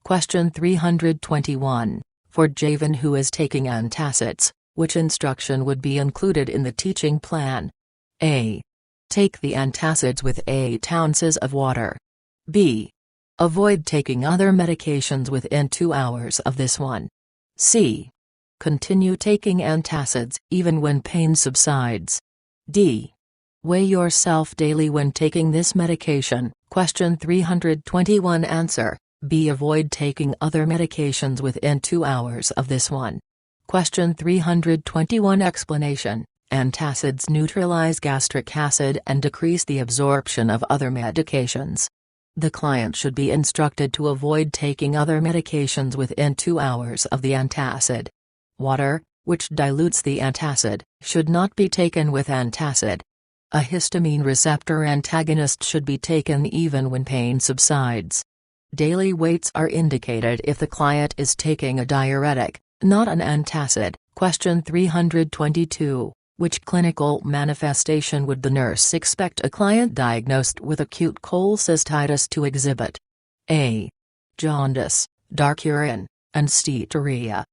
Question 321. For Javan who is taking antacids, which instruction would be included in the teaching plan? A. Take the antacids with 8 ounces of water. B. Avoid taking other medications within 2 hours of this one. C. Continue taking antacids even when pain subsides. D. Weigh yourself daily when taking this medication. Question 321. Answer: B. Avoid taking other medications within 2 hours of this one. Question 321. Explanation: Antacids neutralize gastric acid and decrease the absorption of other medications. The client should be instructed to avoid taking other medications within 2 hours of the antacid. Water, which dilutes the antacid, should not be taken with antacid. A histamine receptor antagonist should be taken even when pain subsides. Daily weights are indicated if the client is taking a diuretic, not an antacid. Question 322. Which clinical manifestation would the nurse expect a client diagnosed with acute cholecystitis to exhibit? A. Jaundice, dark urine, and steatorrhea.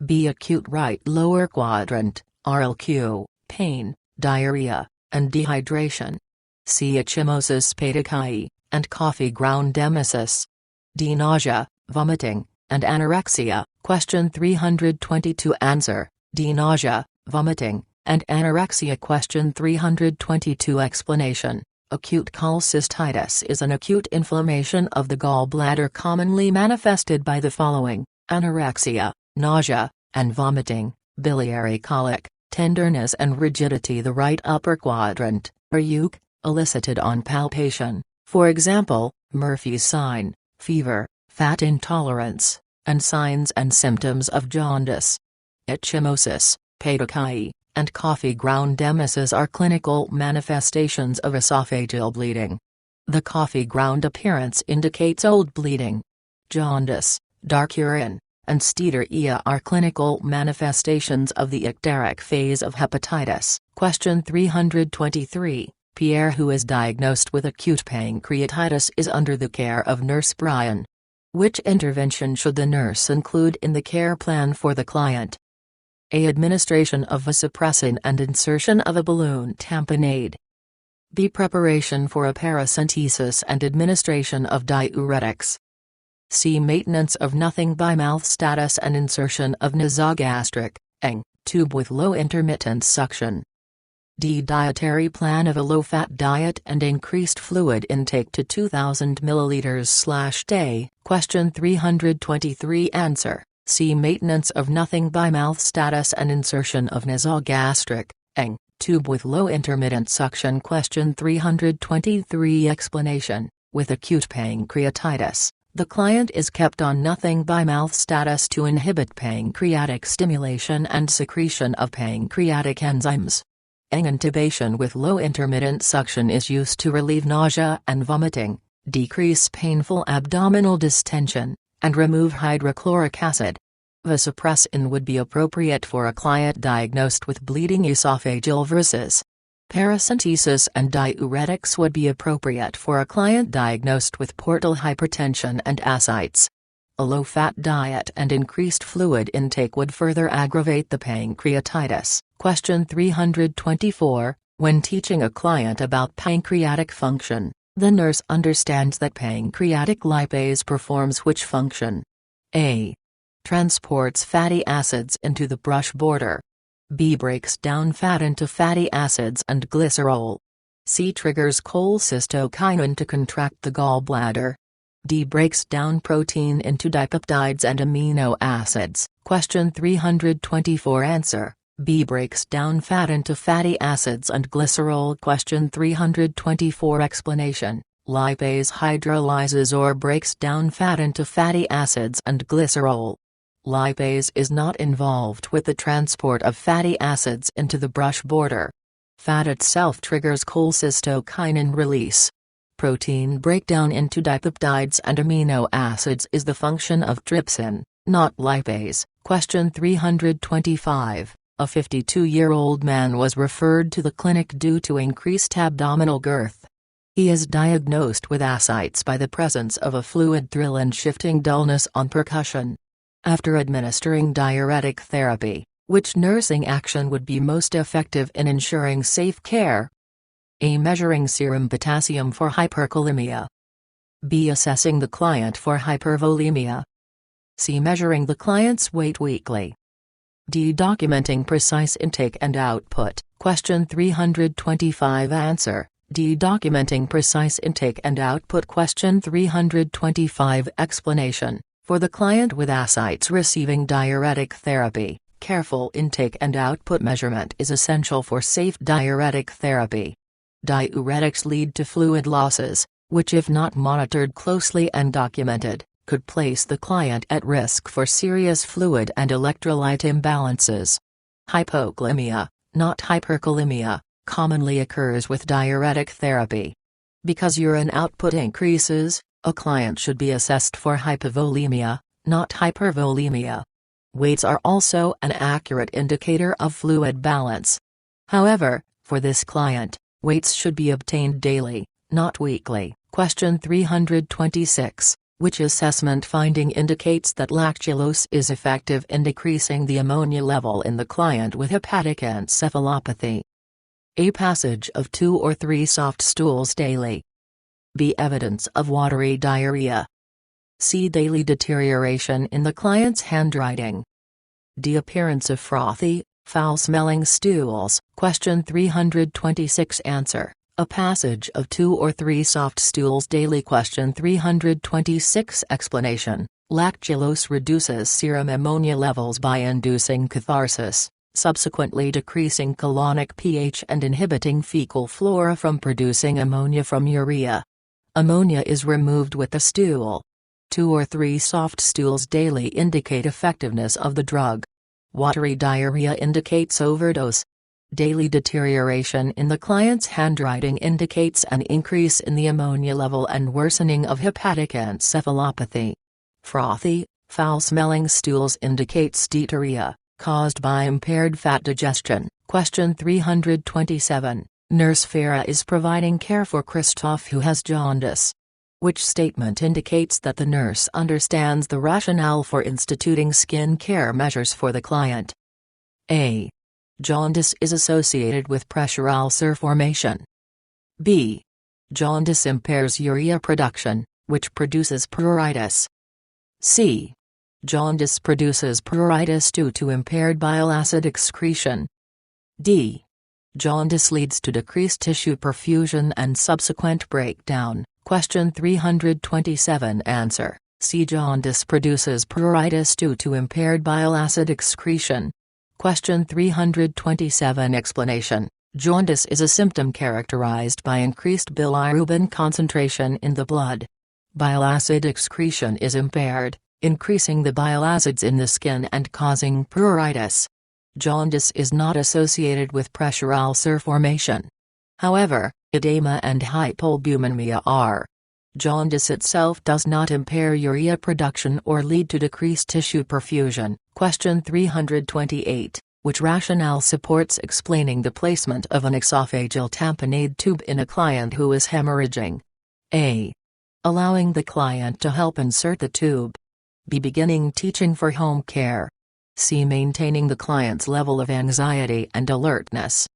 B. Acute right lower quadrant, RLQ, pain, diarrhea, and dehydration. C. Ecchymosis petechiae, and coffee ground emesis. D. Nausea, vomiting, and anorexia. Question 322. Answer: D. Nausea, vomiting, and anorexia. Question 322. Explanation: Acute cholecystitis is an acute inflammation of the gallbladder commonly manifested by the following: anorexia, nausea, and vomiting, biliary colic, tenderness and rigidity. The right upper quadrant, or UQ, elicited on palpation, for example, Murphy's sign, fever, fat intolerance, and signs and symptoms of jaundice. Ecchymosis, petechiae, and coffee ground emesis are clinical manifestations of esophageal bleeding. The coffee ground appearance indicates old bleeding. Jaundice, dark urine, and steatorrhea are clinical manifestations of the icteric phase of hepatitis. Question 323. Pierre, who is diagnosed with acute pancreatitis, is under the care of Nurse Brian. Which intervention should the nurse include in the care plan for the client? A. Administration of vasopressin and insertion of a balloon tamponade. B. Preparation for a paracentesis and administration of diuretics. C. Maintenance of nothing by mouth status and insertion of nasogastric tube with low intermittent suction. D. Dietary plan of a low-fat diet and increased fluid intake to 2,000 ml/day. Question 323. Answer: C. Maintenance of nothing by mouth status and insertion of nasogastric tube with low intermittent suction. Question 323. Explanation: With acute pancreatitis, the client is kept on nothing by mouth status to inhibit pancreatic stimulation and secretion of pancreatic enzymes. Intubation with low intermittent suction is used to relieve nausea and vomiting, decrease painful abdominal distension, and remove hydrochloric acid. Vasopressin would be appropriate for a client diagnosed with bleeding esophageal varices. Paracentesis and diuretics would be appropriate for a client diagnosed with portal hypertension and ascites. A low-fat diet and increased fluid intake would further aggravate the pancreatitis. Question 324. When teaching a client about pancreatic function, the nurse understands that pancreatic lipase performs which function? A. Transports fatty acids into the brush border. B. Breaks down fat into fatty acids and glycerol. C. Triggers cholecystokinin to contract the gallbladder. D. Breaks down protein into dipeptides and amino acids. Question 324. Answer: B. Breaks down fat into fatty acids and glycerol. Question 324. Explanation: Lipase hydrolyzes or breaks down fat into fatty acids and glycerol. Lipase is not involved with the transport of fatty acids into the brush border. Fat itself triggers cholecystokinin release. Protein breakdown into dipeptides and amino acids is the function of trypsin, not lipase. Question 325. A 52-year-old man was referred to the clinic due to increased abdominal girth. He is diagnosed with ascites by the presence of a fluid thrill and shifting dullness on percussion. After administering diuretic therapy, which nursing action would be most effective in ensuring safe care? A. Measuring serum potassium for hyperkalemia. B. Assessing the client for hypervolemia. C. Measuring the client's weight weekly. D. Documenting precise intake and output. Question 325. Answer: D. Documenting precise intake and output. Question 325. Explanation: for the client with ascites receiving diuretic therapy, careful intake and output measurement is essential for safe diuretic therapy. Diuretics lead to fluid losses, which if not monitored closely and documented, could place the client at risk for serious fluid and electrolyte imbalances. Hypokalemia, not hyperkalemia, commonly occurs with diuretic therapy. Because urine output increases, a client should be assessed for hypovolemia, not hypervolemia. Weights are also an accurate indicator of fluid balance. However, for this client, weights should be obtained daily, not weekly. Question 326. Which assessment finding indicates that lactulose is effective in decreasing the ammonia level in the client with hepatic encephalopathy? A. Passage of 2 or 3 soft stools daily. B. Evidence of watery diarrhea. C. Daily deterioration in the client's handwriting. D. Appearance of frothy, foul-smelling stools. Question 326. Answer: a passage of 2 or 3 soft stools daily. Question 326. Explanation: lactulose reduces serum ammonia levels by inducing catharsis, subsequently decreasing colonic pH and inhibiting fecal flora from producing ammonia from urea. Ammonia is removed with the stool. 2 or 3 soft stools daily indicate effectiveness of the drug. Watery diarrhea indicates overdose. Daily deterioration in the client's handwriting indicates an increase in the ammonia level and worsening of hepatic encephalopathy. Frothy, foul-smelling stools indicate steatorrhea, caused by impaired fat digestion. Question 327. Nurse Farah is providing care for Christoph, who has jaundice. Which statement indicates that the nurse understands the rationale for instituting skin care measures for the client? A. Jaundice is associated with pressure ulcer formation. B. Jaundice impairs urea production, which produces pruritus. C. Jaundice produces pruritus due to impaired bile acid excretion. D. Jaundice leads to decreased tissue perfusion and subsequent breakdown. Question 327. Answer: C. Jaundice produces pruritus due to impaired bile acid excretion. Question 327. Explanation: jaundice is a symptom characterized by increased bilirubin concentration in the blood. Bile acid excretion is impaired, increasing the bile acids in the skin and causing pruritus. Jaundice is not associated with pressure ulcer formation. However, edema and hypoalbuminemia are. Jaundice itself does not impair urea production or lead to decreased tissue perfusion. Question 328. Which rationale supports explaining the placement of an esophageal tamponade tube in a client who is hemorrhaging? A. Allowing the client to help insert the tube. B. Beginning teaching for home care. C. Maintaining the client's level of anxiety and alertness.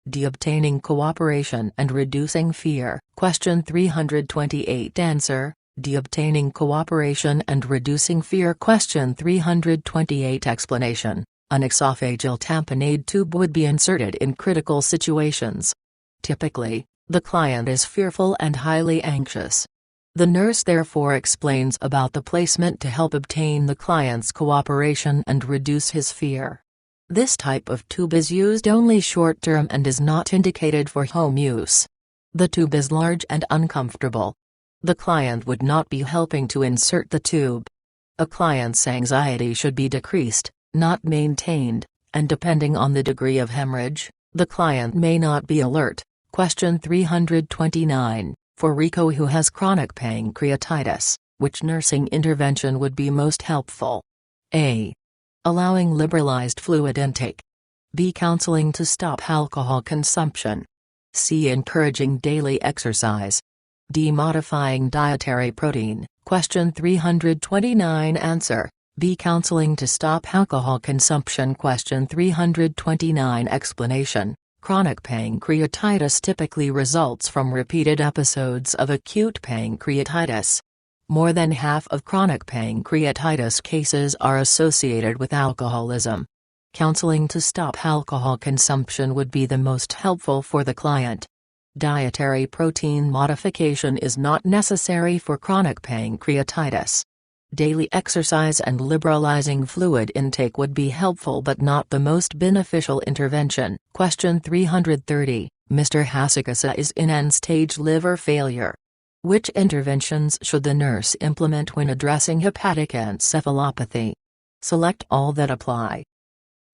D. Obtaining cooperation and reducing fear. Question 328. Answer: D. Obtaining cooperation and reducing fear. Question 328. Explanation: an esophageal tamponade tube would be inserted in critical situations. Typically, the client is fearful and highly anxious. The nurse therefore explains about the placement to help obtain the client's cooperation and reduce his fear. This type of tube is used only short-term and is not indicated for home use. The tube is large and uncomfortable. The client would not be helping to insert the tube. A client's anxiety should be decreased, not maintained, and depending on the degree of hemorrhage, the client may not be alert. Question 329. For Rico, who has chronic pancreatitis, which nursing intervention would be most helpful? A. Allowing liberalized fluid intake. B. Counseling to stop alcohol consumption. C. Encouraging daily exercise. D. Modifying dietary protein. Question 329. Answer B. Counseling to stop alcohol consumption. Question 329. Explanation. Chronic pancreatitis typically results from repeated episodes of acute pancreatitis. More than half of chronic pancreatitis cases are associated with alcoholism. Counseling to stop alcohol consumption would be the most helpful for the client. Dietary protein modification is not necessary for chronic pancreatitis. Daily exercise and liberalizing fluid intake would be helpful but not the most beneficial intervention. Question 330. Mr. Hasekasa is in end-stage liver failure. Which interventions should the nurse implement when addressing hepatic encephalopathy? Select all that apply.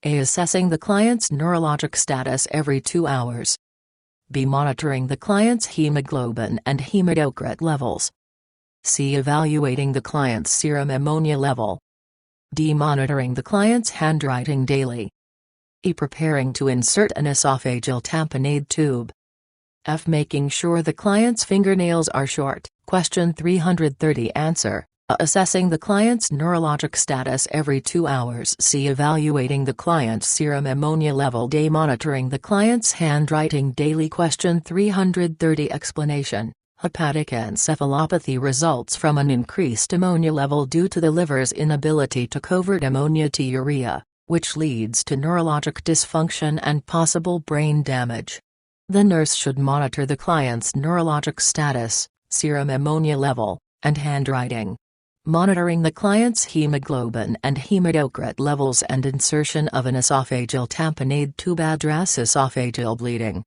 A. Assessing the client's neurologic status every 2 hours. B. Monitoring the client's hemoglobin and hematocrit levels. C. Evaluating the client's serum ammonia level. D. Monitoring the client's handwriting daily. E. Preparing to insert an esophageal tamponade tube. F. Making sure the client's fingernails are short. Question 330. Answer A. Assessing the client's neurologic status every 2 hours. C. Evaluating the client's serum ammonia level. D. Monitoring the client's handwriting daily. Question 330. Explanation. Hepatic encephalopathy results from an increased ammonia level due to the liver's inability to convert ammonia to urea, which leads to neurologic dysfunction and possible brain damage. The nurse should monitor the client's neurologic status, serum ammonia level, and handwriting. Monitoring the client's hemoglobin and hematocrit levels and insertion of an esophageal tamponade tube address esophageal bleeding.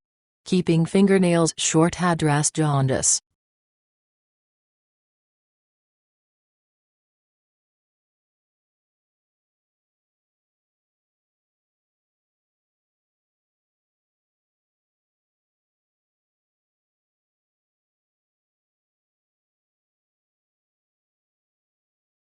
Keeping fingernails short address jaundice.